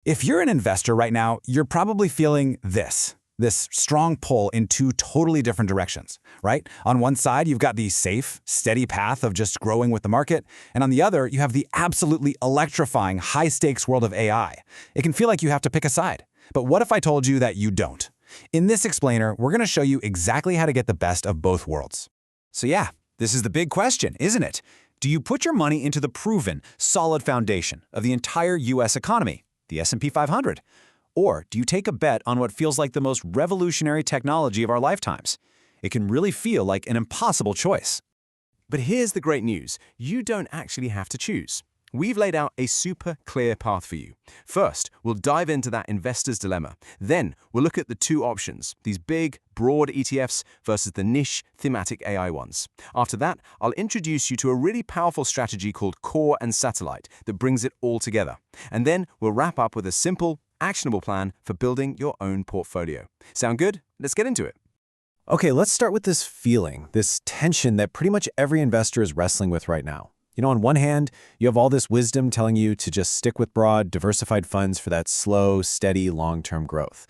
If you're an investor right now, you're probably feeling this strong pull in two totally different directions, right? On one side, you've got the safe, steady path of just growing with the market, and on the other, you have the absolutely electrifying, high-stakes world of AI. It can feel like you have to pick a side. But what if I told you that you don't? In this explainer, we're going to show you exactly how to get the best of both worlds. So yeah, this is the big question, isn't it? Do you put your money into the proven, solid foundation of the entire U.S. economy, the S&P 500? Or do you take a bet on what feels like the most revolutionary technology of our lifetimes? It can really feel like an impossible choice. But here's the great news. You don't actually have to choose. We've laid out a super clear path for you. First, we'll dive into that investor's dilemma. Then, we'll look at the two options, these big, broad ETFs versus the niche, thematic AI ones. After that, I'll introduce you to a really powerful strategy called Core and Satellite that brings it all together. And then, we'll wrap up with a simple, actionable plan for building your own portfolio. Sound good? Let's get into it. Okay, let's start with this feeling, this tension that pretty much every investor is wrestling with right now. You know, on one hand, you have all this wisdom telling you to just stick with broad, diversified funds for that slow, steady, long-term growth.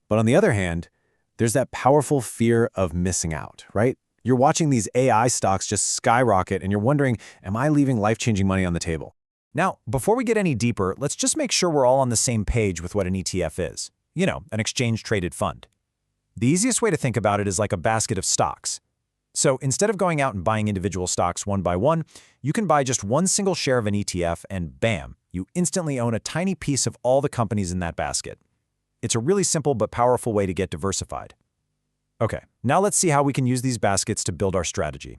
But on the other hand, there's that powerful fear of missing out, right? You're watching these AI stocks just skyrocket and you're wondering, am I leaving life-changing money on the table? Now, before we get any deeper, let's just make sure we're all on the same page with what an ETF is. You know, an exchange-traded fund. The easiest way to think about it is like a basket of stocks. So instead of going out and buying individual stocks one by one, you can buy just one single share of an ETF and bam, you instantly own a tiny piece of all the companies in that basket. It's a really simple but powerful way to get diversified. Okay, now let's see how we can use these baskets to build our strategy.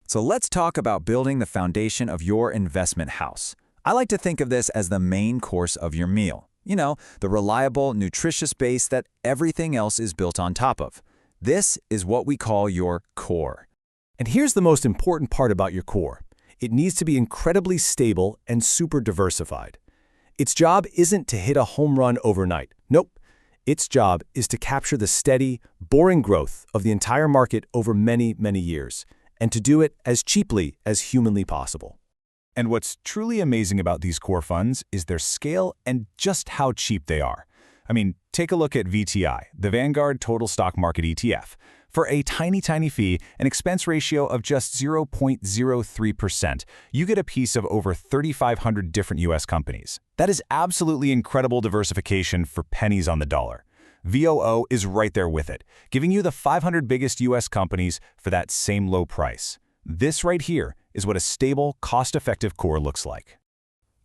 So let's talk about building the foundation of your investment house. I like to think of this as the main course of your meal. You know, the reliable, nutritious base that everything else is built on top of. This is what we call your core. And here's the most important part about your core. It needs to be incredibly stable and super diversified. Its job isn't to hit a home run overnight. Nope. Its job is to capture the steady, boring growth of the entire market over many, many years, and to do it as cheaply as humanly possible. And what's truly amazing about these core funds is their scale and just how cheap they are. I mean, take a look at VTI, the Vanguard Total Stock Market ETF. For a tiny fee, an expense ratio of just 0.03%, you get a piece of over 3,500 different U.S. companies. That is absolutely incredible diversification for pennies on the dollar. VOO is right there with it, giving you the 500 biggest U.S. companies for that same low price. This right here is what a stable, cost-effective core looks like.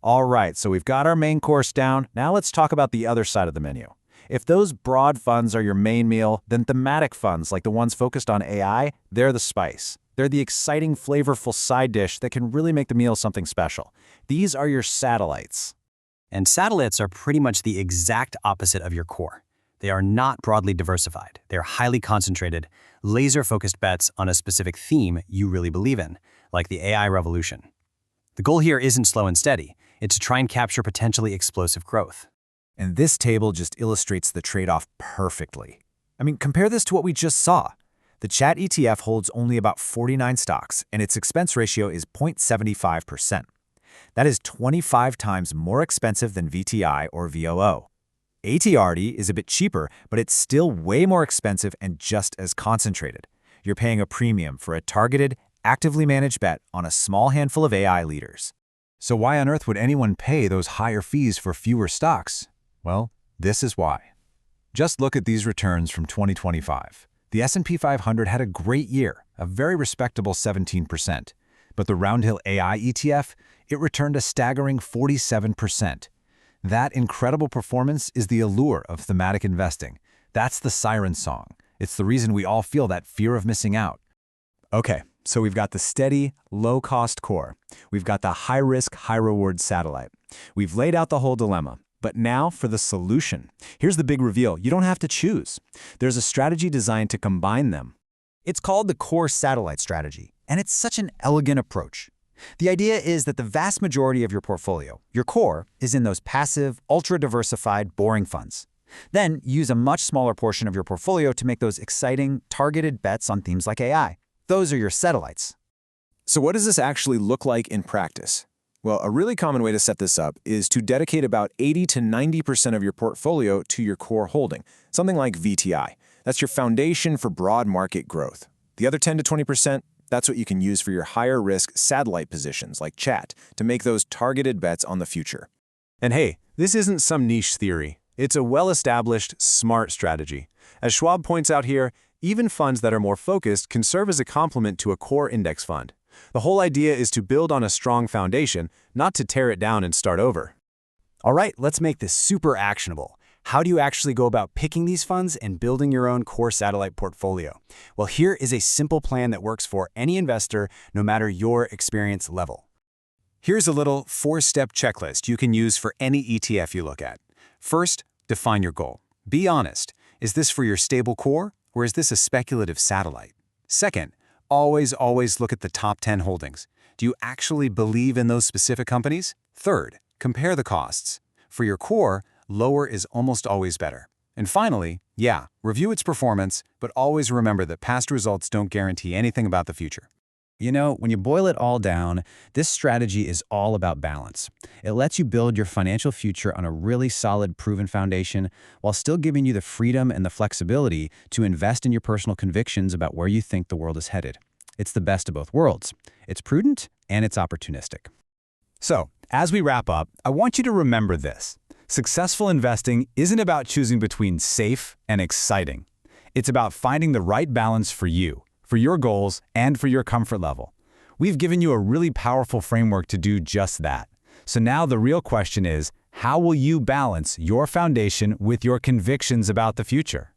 All right, so we've got our main course down. Now let's talk about the other side of the menu. If those broad funds are your main meal, then thematic funds like the ones focused on AI, they're the spice. They're the exciting, flavorful side dish that can really make the meal something special. These are your satellites. And satellites are pretty much the exact opposite of your core. They are not broadly diversified. They're highly concentrated, laser-focused bets on a specific theme you really believe in, like the AI revolution. The goal here isn't slow and steady. It's to try and capture potentially explosive growth. And this table just illustrates the trade-off perfectly. I mean, compare this to what we just saw. The Chat ETF holds only about 49 stocks, and its expense ratio is 0.75%. That is 25 times more expensive than VTI or VOO. ATRD is a bit cheaper, but it's still way more expensive and just as concentrated. You're paying a premium for a targeted, actively managed bet on a small handful of AI leaders. So why on earth would anyone pay those higher fees for fewer stocks? Well, this is why. Just look at these returns from 2025. The S&P 500 had a great year, a very respectable 17%. But the Roundhill AI ETF, it returned a staggering 47%. That incredible performance is the allure of thematic investing. That's the siren song. It's the reason we all feel that fear of missing out. Okay, so we've got the steady, low-cost core. We've got the high-risk, high-reward satellite. We've laid out the whole dilemma. But now for the solution. Here's the big reveal. You don't have to choose. There's a strategy designed to combine them. It's called the core satellite strategy, and it's such an elegant approach. The idea is that the vast majority of your portfolio, your core, is in those passive, ultra-diversified, boring funds. Then use a much smaller portion of your portfolio to make those exciting, targeted bets on themes like AI. Those are your satellites. So what does this actually look like in practice? Well, a really common way to set this up is to dedicate about 80 to 90% of your portfolio to your core holding, something like VTI. That's your foundation for broad market growth. The other 10 to 20%, that's what you can use for your higher risk satellite positions like chat to make those targeted bets on the future. And hey, this isn't some niche theory. It's a well-established, smart strategy. As Schwab points out here, even funds that are more focused can serve as a complement to a core index fund. The whole idea is to build on a strong foundation, not to tear it down and start over. All right, let's make this super actionable. How do you actually go about picking these funds and building your own core satellite portfolio? Well, here is a simple plan that works for any investor, no matter your experience level. Here's a little 4-step checklist you can use for any ETF you look at. First, define your goal. Be honest. Is this for your stable core, or is this a speculative satellite? Second, always look at the top 10 holdings. Do you actually believe in those specific companies? Third, compare the costs. For your core, lower is almost always better. And finally, review its performance, but always remember that past results don't guarantee anything about the future. You know, when you boil it all down, this strategy is all about balance. It lets you build your financial future on a really solid, proven foundation while still giving you the freedom and the flexibility to invest in your personal convictions about where you think the world is headed. It's the best of both worlds. It's prudent and it's opportunistic. So, as we wrap up, I want you to remember this. Successful investing isn't about choosing between safe and exciting. It's about finding the right balance for you, for your goals, and for your comfort level. We've given you a really powerful framework to do just that. So now the real question is, how will you balance your foundation with your convictions about the future?